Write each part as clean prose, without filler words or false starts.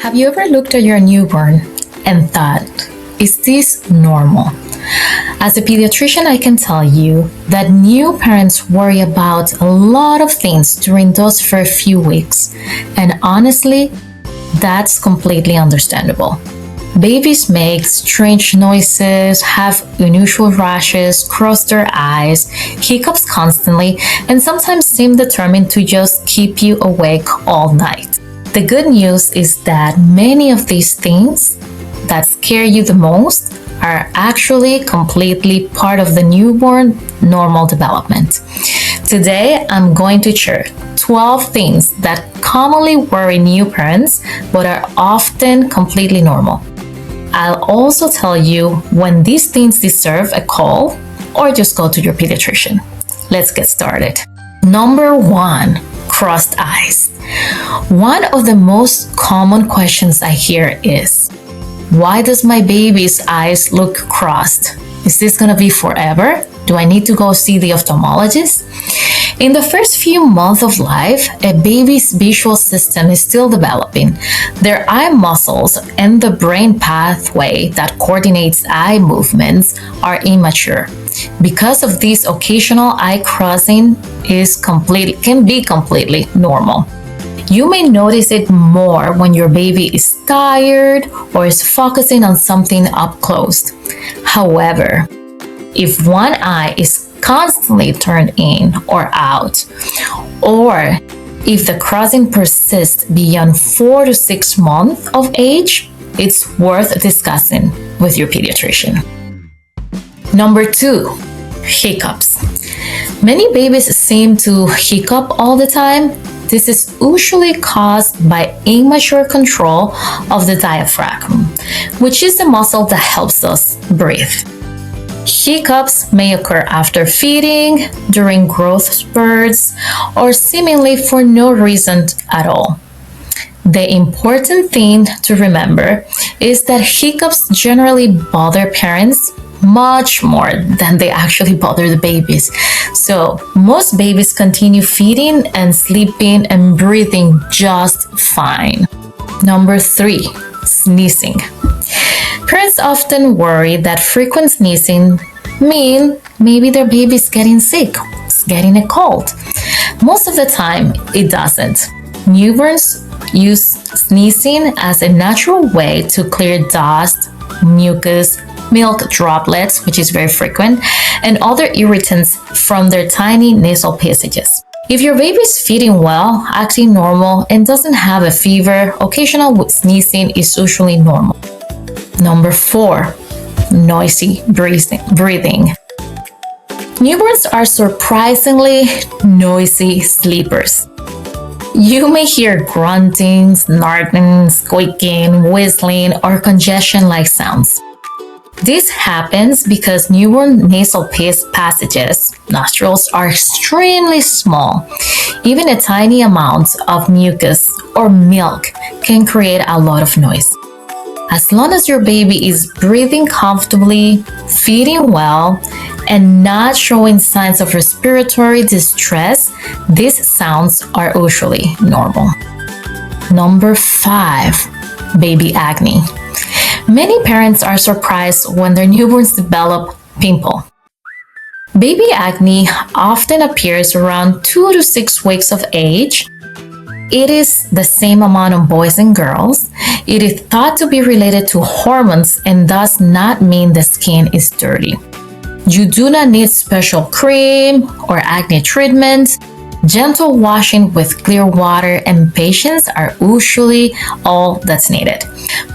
Have you ever looked at your newborn and thought, is this normal? As a pediatrician, I can tell you that new parents worry about a lot of things during those first few weeks, and honestly, that's completely understandable. Babies make strange noises, have unusual rashes, cross their eyes, hiccups constantly, and sometimes seem determined to just keep you awake all night. The good news is that many of these things that scare you the most are actually completely part of the newborn normal development. Today, I'm going to share 12 things that commonly worry new parents but are often completely normal. I'll also tell you when these things deserve a call or just go to your pediatrician. Let's get started. Number 1, crossed eyes. One of the most common questions I hear is, why does my baby's eyes look crossed? Is this gonna be forever? Do I need to go see the ophthalmologist? In the first few months of life, a baby's visual system is still developing. Their eye muscles and the brain pathway that coordinates eye movements are immature. Because of this, occasional eye crossing can be completely normal. You may notice it more when your baby is tired or is focusing on something up close. However, if one eye is constantly turned in or out, or if the crossing persists beyond 4 to 6 months of age, it's worth discussing with your pediatrician. Number 2, hiccups. Many babies seem to hiccup all the time. This is usually caused by immature control of the diaphragm, which is the muscle that helps us breathe. Hiccups may occur after feeding, during growth spurts, or seemingly for no reason at all. The important thing to remember is that hiccups generally bother parents much more than they actually bother the babies. So most babies continue feeding and sleeping and breathing just fine. Number 3, sneezing. Parents often worry that frequent sneezing means maybe their baby is getting sick, it's getting a cold. Most of the time, it doesn't. Newborns use sneezing as a natural way to clear dust, mucus, milk droplets, which is very frequent, and other irritants from their tiny nasal passages. If your baby is feeding well, acting normal, and doesn't have a fever, occasional sneezing is usually normal. Number 4, noisy breathing. Newborns are surprisingly noisy sleepers. You may hear grunting, snorting, squeaking, whistling, or congestion-like sounds. This happens because newborn nasal passages, nostrils, are extremely small. Even a tiny amount of mucus or milk can create a lot of noise. As long as your baby is breathing comfortably, feeding well, and not showing signs of respiratory distress, these sounds are usually normal. Number 5, baby acne. Many parents are surprised when their newborns develop pimple. Baby acne often appears around 2 to 6 weeks of age. It is the same amount on boys and girls. It is thought to be related to hormones and does not mean the skin is dirty. You do not need special cream or acne treatment. Gentle washing with clear water and patience are usually all that's needed.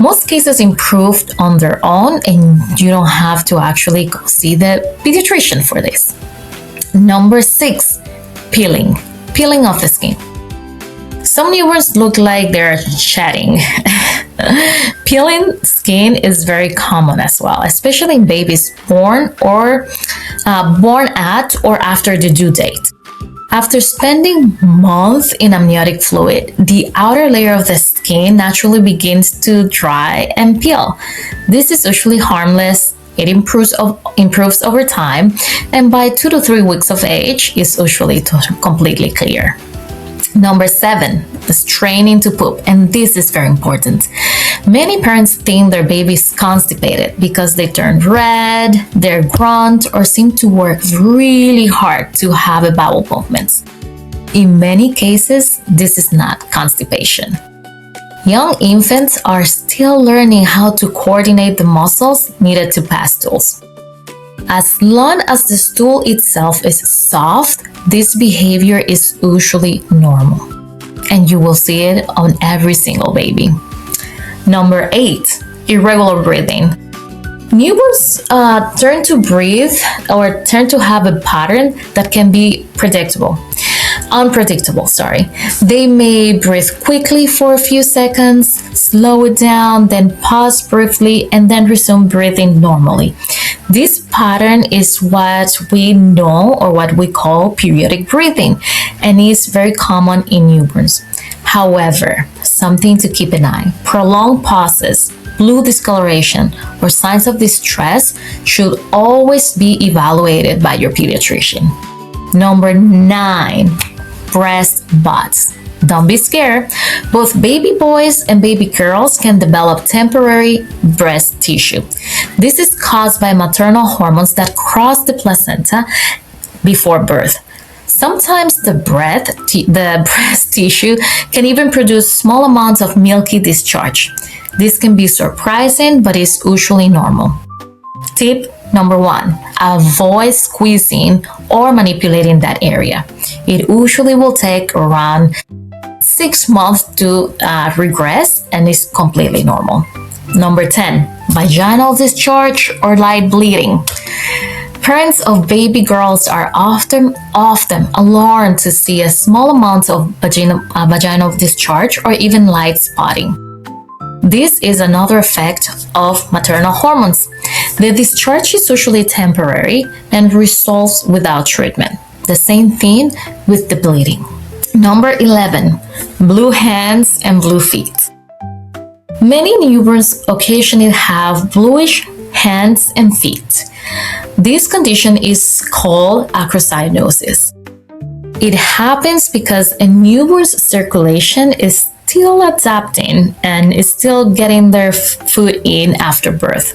Most cases improved on their own, and you don't have to actually go see the pediatrician for this. Number 6, peeling off the skin. Some newborns look like they're shedding. Peeling skin is very common as well, especially in babies born at or after the due date. After spending months in amniotic fluid, the outer layer of the skin naturally begins to dry and peel. This is usually harmless. It improves over time, and by 2 to 3 weeks of age is usually completely clear. Number 7, straining to poop, and this is very important. Many parents think their baby is constipated because they turn red, they grunt, or seem to work really hard to have a bowel movements. In many cases, this is not constipation. Young infants are still learning how to coordinate the muscles needed to pass stools. As long as the stool itself is soft, this behavior is usually normal, and you will see it on every single baby. Number 8, irregular breathing. Newborns tend to have a pattern that can be unpredictable. They may breathe quickly for a few seconds, slow it down, then pause briefly, and then resume breathing normally. This pattern is what we know or what we call periodic breathing, and is very common in newborns. However, something to keep an eye: prolonged pauses, blue discoloration, or signs of distress should always be evaluated by your pediatrician. Number 9, breast buds. Don't be scared. Both baby boys and baby girls can develop temporary breast tissue. This is caused by maternal hormones that cross the placenta before birth. Sometimes the breast tissue can even produce small amounts of milky discharge. This can be surprising, but is usually normal. Tip number 1, avoid squeezing or manipulating that area. It usually will take around 6 months to regress and is completely normal. Number 10, vaginal discharge or light bleeding. Parents of baby girls are often alarmed to see a small amount of vaginal discharge or even light spotting. This is another effect of maternal hormones. The discharge is usually temporary and resolves without treatment. The same thing with the bleeding. Number 11, blue hands and blue feet. Many newborns occasionally have bluish hands and feet. This condition is called acrocyanosis. It happens because a newborn's circulation is still adapting and is still getting their food in after birth.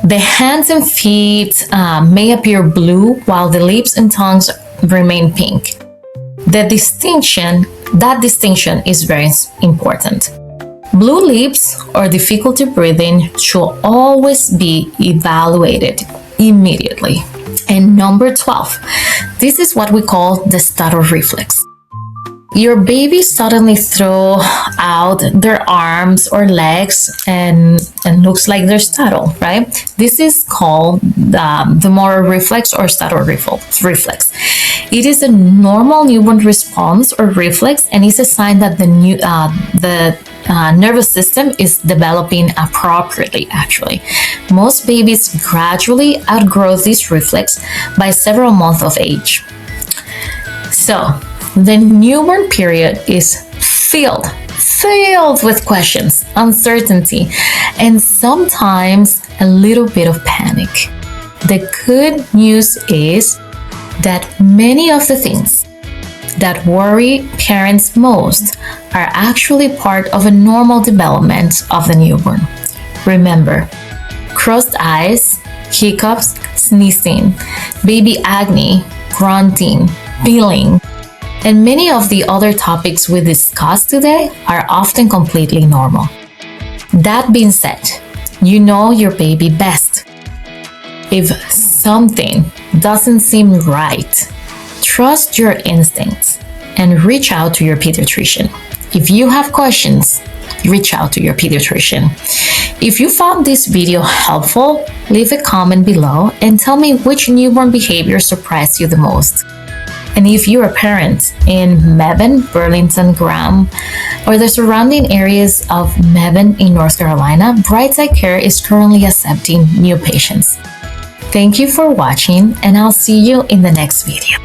The hands and feet may appear blue while the lips and tongues remain pink. That distinction is very important. Blue lips or difficulty breathing should always be evaluated immediately. And number 12, this is what we call the stutter reflex. Your baby suddenly throw out their arms or legs and looks like they're startled, right? This is called the motor reflex or stutter reflex. It is a normal newborn response or reflex, and is a sign that the nervous system is developing appropriately, actually. Most babies gradually outgrow this reflex by several months of age. So, the newborn period is filled with questions, uncertainty, and sometimes a little bit of panic. The good news is that many of the things that worry parents most are actually part of a normal development of the newborn. Remember, crossed eyes, hiccups, sneezing, baby acne, grunting, peeling, and many of the other topics we discussed today are often completely normal. That being said, you know your baby best. If something doesn't seem right, trust your instincts and reach out to your pediatrician. If you have questions, reach out to your pediatrician. If you found this video helpful, leave a comment below and tell me which newborn behavior surprised you the most. And if you're a parent in Mebane, Burlington, Graham, or the surrounding areas of Mebane in North Carolina, Brightside Care is currently accepting new patients. Thank you for watching, and I'll see you in the next video.